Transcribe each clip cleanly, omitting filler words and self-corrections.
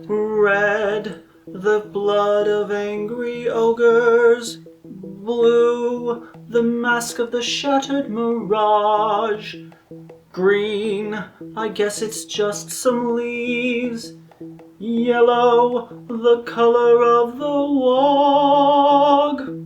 Red, the blood of angry ogres. Blue, the mask of the shattered mirage. Green, I guess it's just some leaves. Yellow, the color of the wog.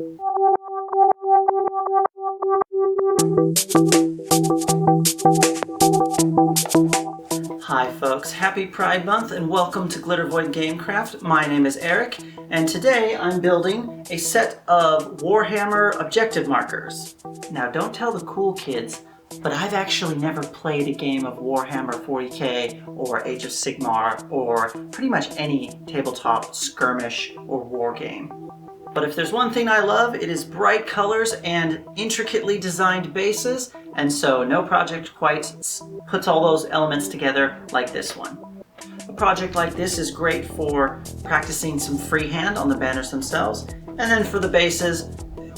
Hi folks, happy Pride Month and welcome to Glitter Void Gamecraft. My name is Eric and today I'm building a set of Warhammer objective markers. Now don't tell the cool kids, but I've actually never played a game of Warhammer 40k or Age of Sigmar or pretty much any tabletop skirmish or war game. But if there's one thing I love, it is bright colors and intricately designed bases, and so no project quite puts all those elements together like this one. A project like this is great for practicing some freehand on the banners themselves, and then for the bases,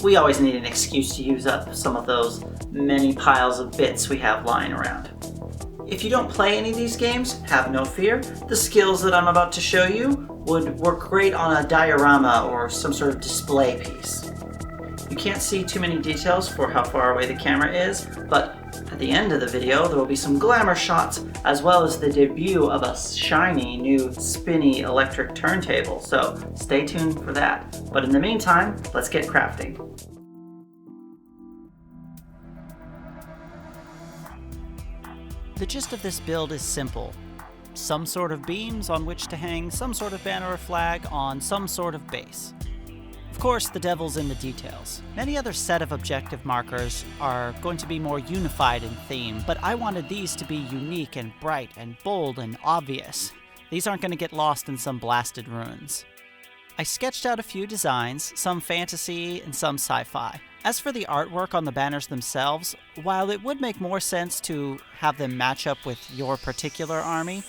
we always need an excuse to use up some of those many piles of bits we have lying around. If you don't play any of these games, have no fear. The skills that I'm about to show you would work great on a diorama or some sort of display piece. You can't see too many details for how far away the camera is, but at the end of the video there will be some glamour shots as well as the debut of a shiny new spinny electric turntable, so stay tuned for that. But in the meantime, let's get crafting. The gist of this build is simple. Some sort of beams on which to hang some sort of banner or flag on some sort of base. Of course, the devil's in the details. Many other set of objective markers are going to be more unified in theme, but I wanted these to be unique and bright and bold and obvious. These aren't going to get lost in some blasted ruins. I sketched out a few designs, some fantasy and some sci-fi. As for the artwork on the banners themselves, while it would make more sense to have them match up with your particular army,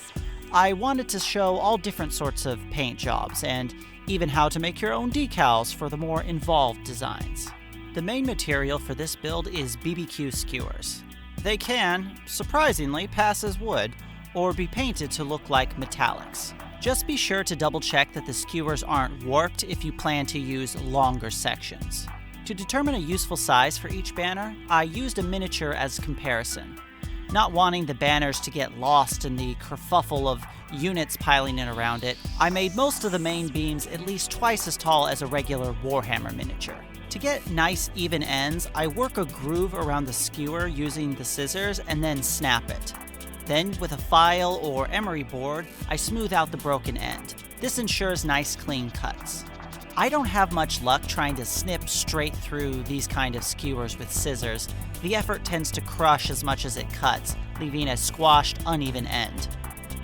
I wanted to show all different sorts of paint jobs and even how to make your own decals for the more involved designs. The main material for this build is BBQ skewers. They can, surprisingly, pass as wood or be painted to look like metallics. Just be sure to double check that the skewers aren't warped if you plan to use longer sections. To determine a useful size for each banner, I used a miniature as comparison. Not wanting the banners to get lost in the kerfuffle of units piling in around it, I made most of the main beams at least twice as tall as a regular Warhammer miniature. To get nice even ends, I work a groove around the skewer using the scissors and then snap it. Then, with a file or emery board, I smooth out the broken end. This ensures nice clean cuts. I don't have much luck trying to snip straight through these kind of skewers with scissors. The effort tends to crush as much as it cuts, leaving a squashed, uneven end.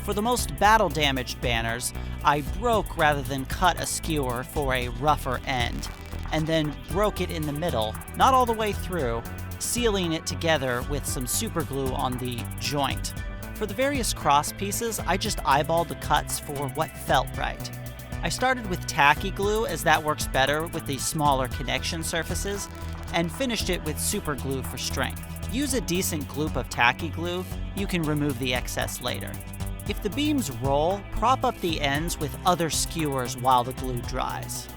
For the most battle-damaged banners, I broke rather than cut a skewer for a rougher end, and then broke it in the middle, not all the way through, sealing it together with some super glue on the joint. For the various cross pieces, I just eyeballed the cuts for what felt right. I started with tacky glue as that works better with the smaller connection surfaces, and finished it with super glue for strength. Use a decent gloop of tacky glue, you can remove the excess later. If the beams roll, prop up the ends with other skewers while the glue dries.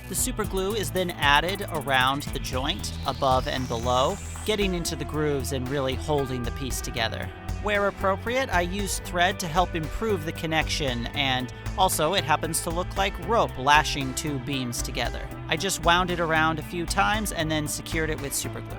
The super glue is then added around the joint, above and below, getting into the grooves and really holding the piece together. Where appropriate, I use thread to help improve the connection, and also it happens to look like rope lashing two beams together. I just wound it around a few times and then secured it with superglue.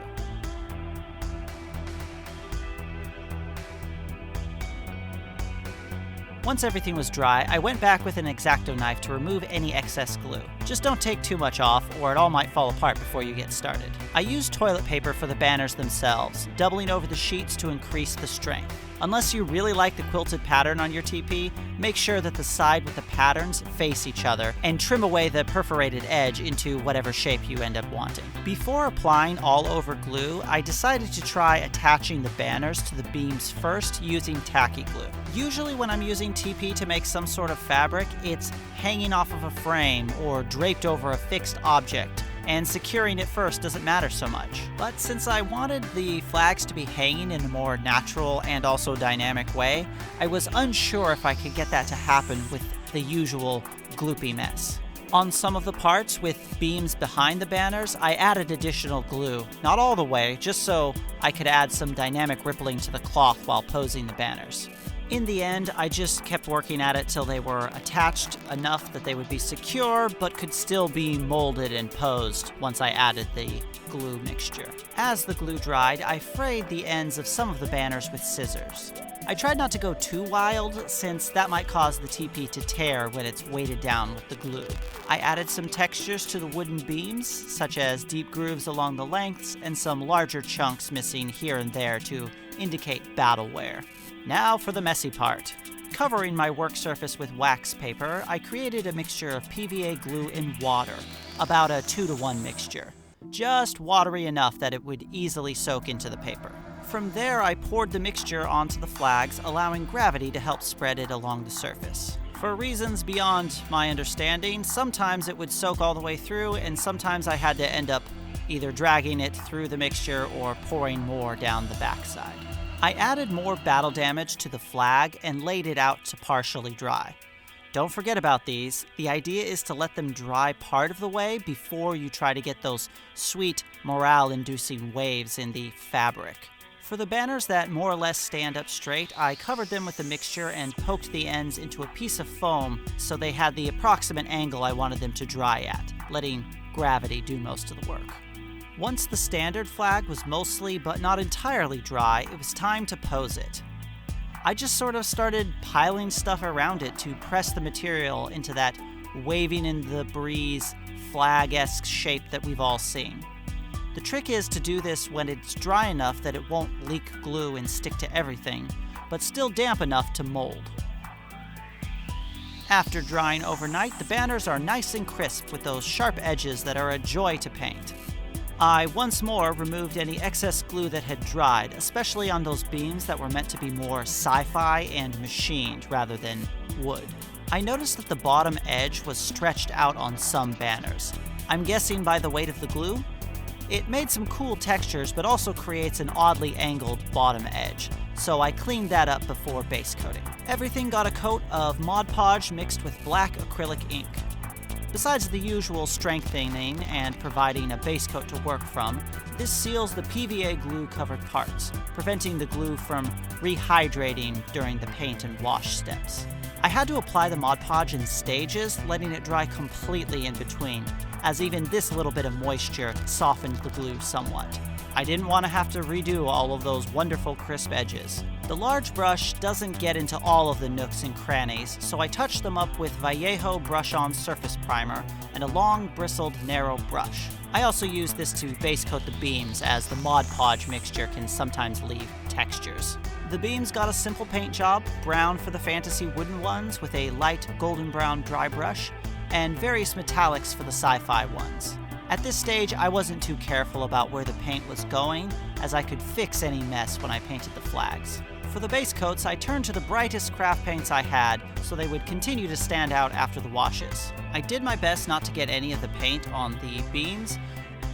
Once everything was dry, I went back with an X-Acto knife to remove any excess glue. Just don't take too much off, or it all might fall apart before you get started. I used toilet paper for the banners themselves, doubling over the sheets to increase the strength. Unless you really like the quilted pattern on your TP, make sure that the side with the patterns face each other, and trim away the perforated edge into whatever shape you end up wanting. Before applying all over glue, I decided to try attaching the banners to the beams first using tacky glue. Usually when I'm using TP to make some sort of fabric, it's hanging off of a frame or draped over a fixed object, and securing it first doesn't matter so much. But since I wanted the flags to be hanging in a more natural and also dynamic way, I was unsure if I could get that to happen with the usual gloopy mess. On some of the parts with beams behind the banners, I added additional glue, not all the way, just so I could add some dynamic rippling to the cloth while posing the banners. In the end, I just kept working at it till they were attached enough that they would be secure, but could still be molded and posed once I added the glue mixture. As the glue dried, I frayed the ends of some of the banners with scissors. I tried not to go too wild, since that might cause the TP to tear when it's weighted down with the glue. I added some textures to the wooden beams, such as deep grooves along the lengths and some larger chunks missing here and there to indicate battle wear. Now for the messy part. Covering my work surface with wax paper, I created a mixture of PVA glue and water, about a 2-to-1 mixture. Just watery enough that it would easily soak into the paper. From there, I poured the mixture onto the flags, allowing gravity to help spread it along the surface. For reasons beyond my understanding, sometimes it would soak all the way through, and sometimes I had to end up either dragging it through the mixture or pouring more down the backside. I added more battle damage to the flag and laid it out to partially dry. Don't forget about these. The idea is to let them dry part of the way before you try to get those sweet morale-inducing waves in the fabric. For the banners that more or less stand up straight, I covered them with the mixture and poked the ends into a piece of foam so they had the approximate angle I wanted them to dry at, letting gravity do most of the work. Once the standard flag was mostly but not entirely dry, it was time to pose it. I just sort of started piling stuff around it to press the material into that waving in the breeze, flag-esque shape that we've all seen. The trick is to do this when it's dry enough that it won't leak glue and stick to everything, but still damp enough to mold. After drying overnight, the banners are nice and crisp with those sharp edges that are a joy to paint. I once more removed any excess glue that had dried, especially on those beams that were meant to be more sci-fi and machined rather than wood. I noticed that the bottom edge was stretched out on some banners. I'm guessing by the weight of the glue? It made some cool textures, but also creates an oddly angled bottom edge, so I cleaned that up before base coating. Everything got a coat of Mod Podge mixed with black acrylic ink. Besides the usual strengthening and providing a base coat to work from, this seals the PVA glue-covered parts, preventing the glue from rehydrating during the paint and wash steps. I had to apply the Mod Podge in stages, letting it dry completely in between, as even this little bit of moisture softened the glue somewhat. I didn't want to have to redo all of those wonderful crisp edges. The large brush doesn't get into all of the nooks and crannies, so I touched them up with Vallejo Brush-On Surface Primer and a long, bristled, narrow brush. I also use this to base coat the beams, as the Mod Podge mixture can sometimes leave textures. The beams got a simple paint job, brown for the fantasy wooden ones with a light golden brown dry brush, and various metallics for the sci-fi ones. At this stage, I wasn't too careful about where the paint was going, as I could fix any mess when I painted the flags. For the base coats, I turned to the brightest craft paints I had, so they would continue to stand out after the washes. I did my best not to get any of the paint on the beams,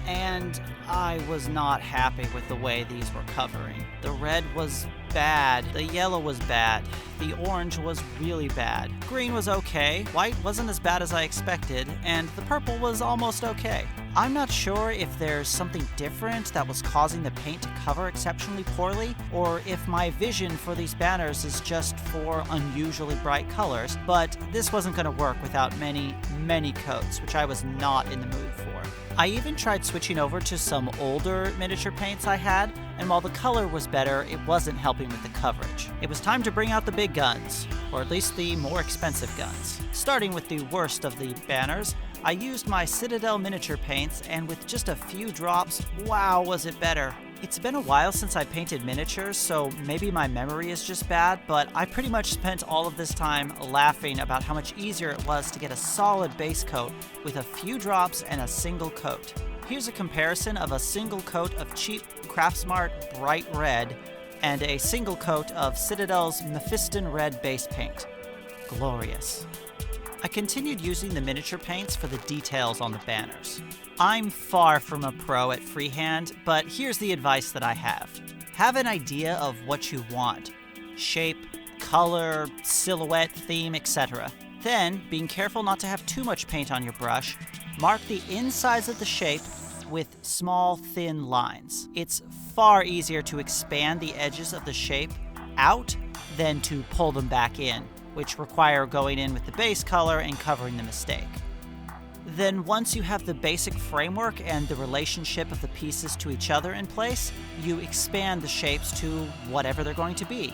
and I was not happy with the way these were covering. The red was bad, the yellow was bad, the orange was really bad. Green was okay, white wasn't as bad as I expected, and the purple was almost okay. I'm not sure if there's something different that was causing the paint to cover exceptionally poorly, or if my vision for these banners is just for unusually bright colors, but this wasn't going to work without many coats, which I was not in the mood for. I even tried switching over to some older miniature paints I had, and while the color was better, it wasn't helping with the coverage. It was time to bring out the big guns, or at least the more expensive guns. Starting with the worst of the banners, I used my Citadel miniature paints, and with just a few drops, wow, was it better. It's been a while since I painted miniatures, so maybe my memory is just bad, but I pretty much spent all of this time laughing about how much easier it was to get a solid base coat with a few drops and a single coat. Here's a comparison of a single coat of cheap Craftsmart bright red and a single coat of Citadel's Mephiston red base paint. Glorious. I continued using the miniature paints for the details on the banners. I'm far from a pro at freehand, but here's the advice that I have. Have an idea of what you want. Shape, color, silhouette, theme, etc. Then, being careful not to have too much paint on your brush, mark the insides of the shape with small, thin lines. It's far easier to expand the edges of the shape out than to pull them back in, which require going in with the base color and covering the mistake. Then once you have the basic framework and the relationship of the pieces to each other in place, you expand the shapes to whatever they're going to be.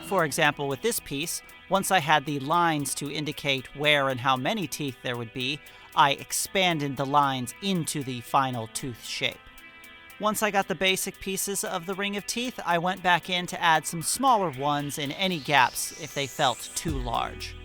For example, with this piece, once I had the lines to indicate where and how many teeth there would be, I expanded the lines into the final tooth shape. Once I got the basic pieces of the ring of teeth, I went back in to add some smaller ones in any gaps if they felt too large.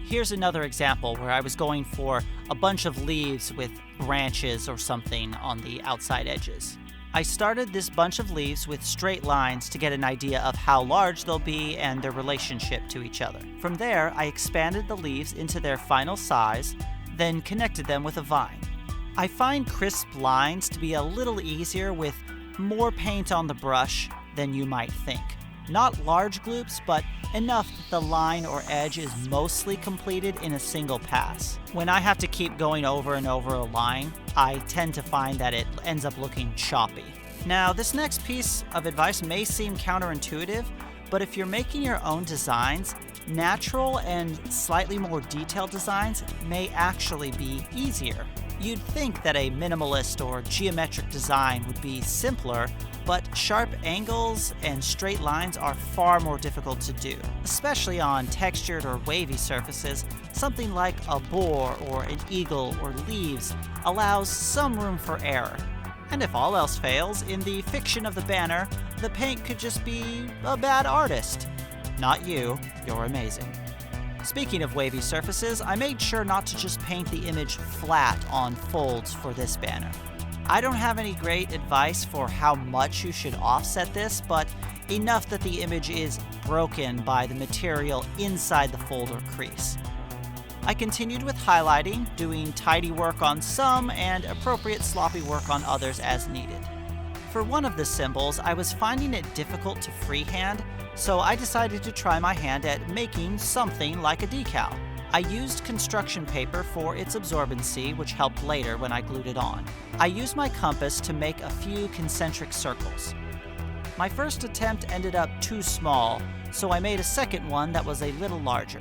Here's another example where I was going for a bunch of leaves with branches or something on the outside edges. I started this bunch of leaves with straight lines to get an idea of how large they'll be and their relationship to each other. From there, I expanded the leaves into their final size, then connected them with a vine. I find crisp lines to be a little easier with more paint on the brush than you might think. Not large gloops, but enough that the line or edge is mostly completed in a single pass. When I have to keep going over and over a line, I tend to find that it ends up looking choppy. Now, this next piece of advice may seem counterintuitive, but if you're making your own designs, natural and slightly more detailed designs may actually be easier. You'd think that a minimalist or geometric design would be simpler, but sharp angles and straight lines are far more difficult to do. Especially on textured or wavy surfaces, something like a boar or an eagle or leaves allows some room for error. And if all else fails, in the fiction of the banner, the paint could just be a bad artist. Not you, you're amazing. Speaking of wavy surfaces, I made sure not to just paint the image flat on folds for this banner. I don't have any great advice for how much you should offset this, but enough that the image is broken by the material inside the fold or crease. I continued with highlighting, doing tidy work on some and appropriate sloppy work on others as needed. For one of the symbols, I was finding it difficult to freehand, so I decided to try my hand at making something like a decal. I used construction paper for its absorbency, which helped later when I glued it on. I used my compass to make a few concentric circles. My first attempt ended up too small, so I made a second one that was a little larger.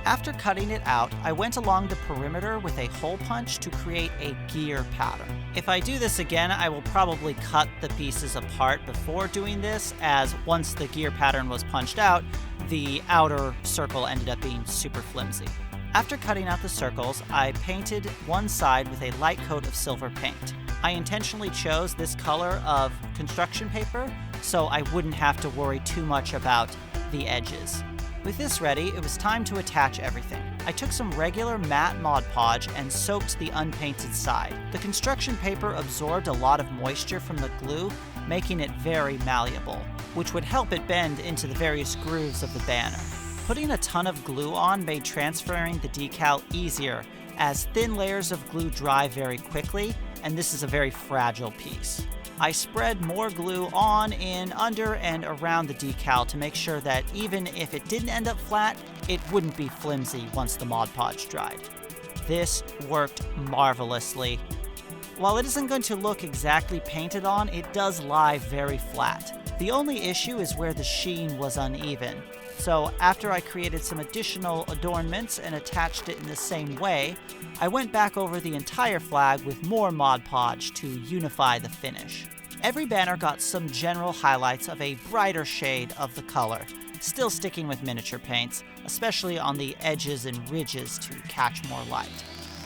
After cutting it out, I went along the perimeter with a hole punch to create a gear pattern. If I do this again, I will probably cut the pieces apart before doing this, as once the gear pattern was punched out, the outer circle ended up being super flimsy. After cutting out the circles, I painted one side with a light coat of silver paint. I intentionally chose this color of construction paper so I wouldn't have to worry too much about the edges. With this ready, it was time to attach everything. I took some regular matte Mod Podge and soaked the unpainted side. The construction paper absorbed a lot of moisture from the glue, making it very malleable, which would help it bend into the various grooves of the banner. Putting a ton of glue on made transferring the decal easier, as thin layers of glue dry very quickly, and this is a very fragile piece. I spread more glue on, in, under, and around the decal to make sure that even if it didn't end up flat, it wouldn't be flimsy once the Mod Podge dried. This worked marvelously. While it isn't going to look exactly painted on, it does lie very flat. The only issue is where the sheen was uneven. So after I created some additional adornments and attached it in the same way, I went back over the entire flag with more Mod Podge to unify the finish. Every banner got some general highlights of a brighter shade of the color, still sticking with miniature paints, especially on the edges and ridges to catch more light.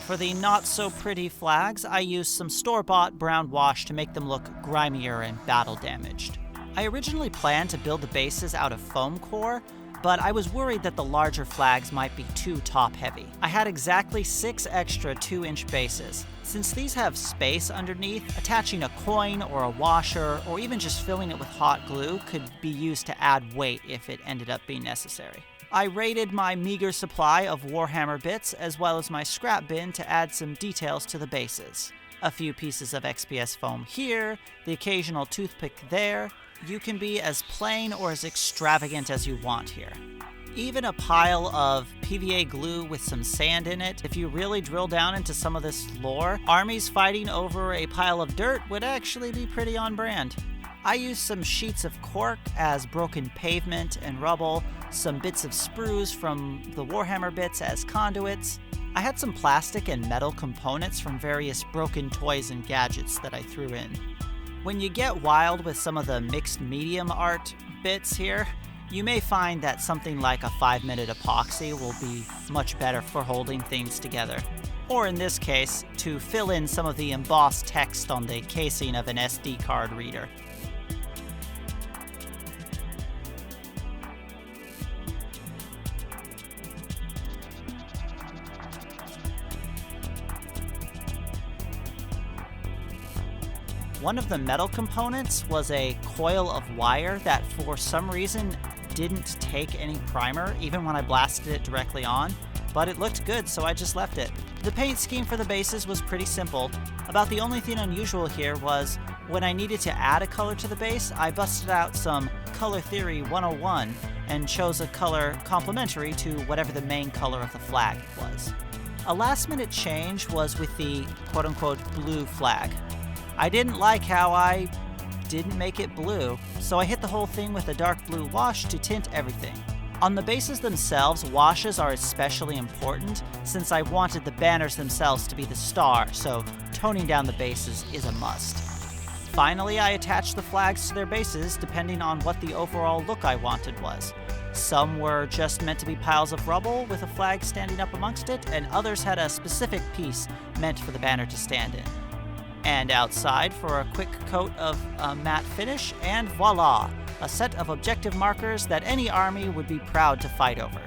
For the not-so-pretty flags, I used some store-bought brown wash to make them look grimier and battle-damaged. I originally planned to build the bases out of foam core, but I was worried that the larger flags might be too top-heavy. I had exactly 6 extra 2-inch bases. Since these have space underneath, attaching a coin or a washer, or even just filling it with hot glue could be used to add weight if it ended up being necessary. I raided my meager supply of Warhammer bits as well as my scrap bin to add some details to the bases. A few pieces of XPS foam here, the occasional toothpick there. You can be as plain or as extravagant as you want here. Even a pile of PVA glue with some sand in it. If you really drill down into some of this lore, armies fighting over a pile of dirt would actually be pretty on brand. I used some sheets of cork as broken pavement and rubble, some bits of sprues from the Warhammer bits as conduits. I had some plastic and metal components from various broken toys and gadgets that I threw in. When you get wild with some of the mixed medium art bits here, you may find that something like a 5-minute epoxy will be much better for holding things together. Or in this case, to fill in some of the embossed text on the casing of an SD card reader. One of the metal components was a coil of wire that for some reason didn't take any primer even when I blasted it directly on, but it looked good, so I just left it. The paint scheme for the bases was pretty simple. About the only thing unusual here was when I needed to add a color to the base, I busted out some Color Theory 101 and chose a color complementary to whatever the main color of the flag was. A last-minute change was with the quote-unquote blue flag. I didn't like how I didn't make it blue, so I hit the whole thing with a dark blue wash to tint everything. On the bases themselves, washes are especially important since I wanted the banners themselves to be the star, so toning down the bases is a must. Finally, I attached the flags to their bases depending on what the overall look I wanted was. Some were just meant to be piles of rubble with a flag standing up amongst it, and others had a specific piece meant for the banner to stand in. And outside for a quick coat of matte finish, and voila! A set of objective markers that any army would be proud to fight over.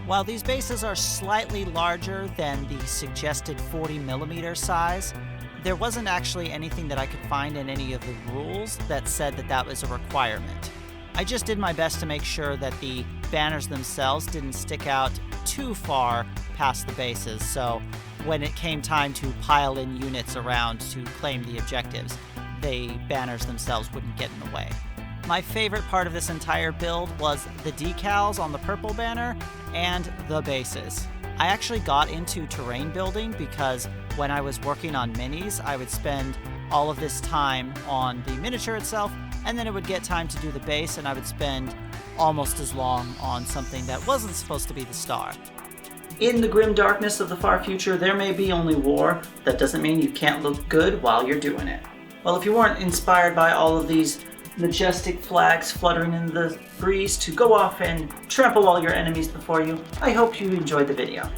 While these bases are slightly larger than the suggested 40mm size, there wasn't actually anything that I could find in any of the rules that said that that was a requirement. I just did my best to make sure that the banners themselves didn't stick out too far past the bases, so when it came time to pile in units around to claim the objectives, the banners themselves wouldn't get in the way. My favorite part of this entire build was the decals on the purple banner and the bases. I actually got into terrain building because when I was working on minis, I would spend all of this time on the miniature itself, and then it would get time to do the base, and I would spend almost as long on something that wasn't supposed to be the star. In the grim darkness of the far future, there may be only war. That doesn't mean you can't look good while you're doing it. Well, if you weren't inspired by all of these majestic flags fluttering in the breeze to go off and trample all your enemies before you, I hope you enjoyed the video.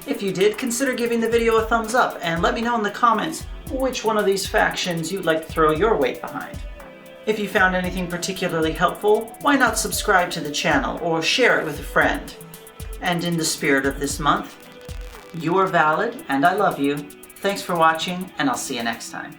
If you did, consider giving the video a thumbs up and let me know in the comments which one of these factions you'd like to throw your weight behind. If you found anything particularly helpful, why not subscribe to the channel or share it with a friend? And in the spirit of this month, you are valid and I love you. Thanks for watching, and I'll see you next time.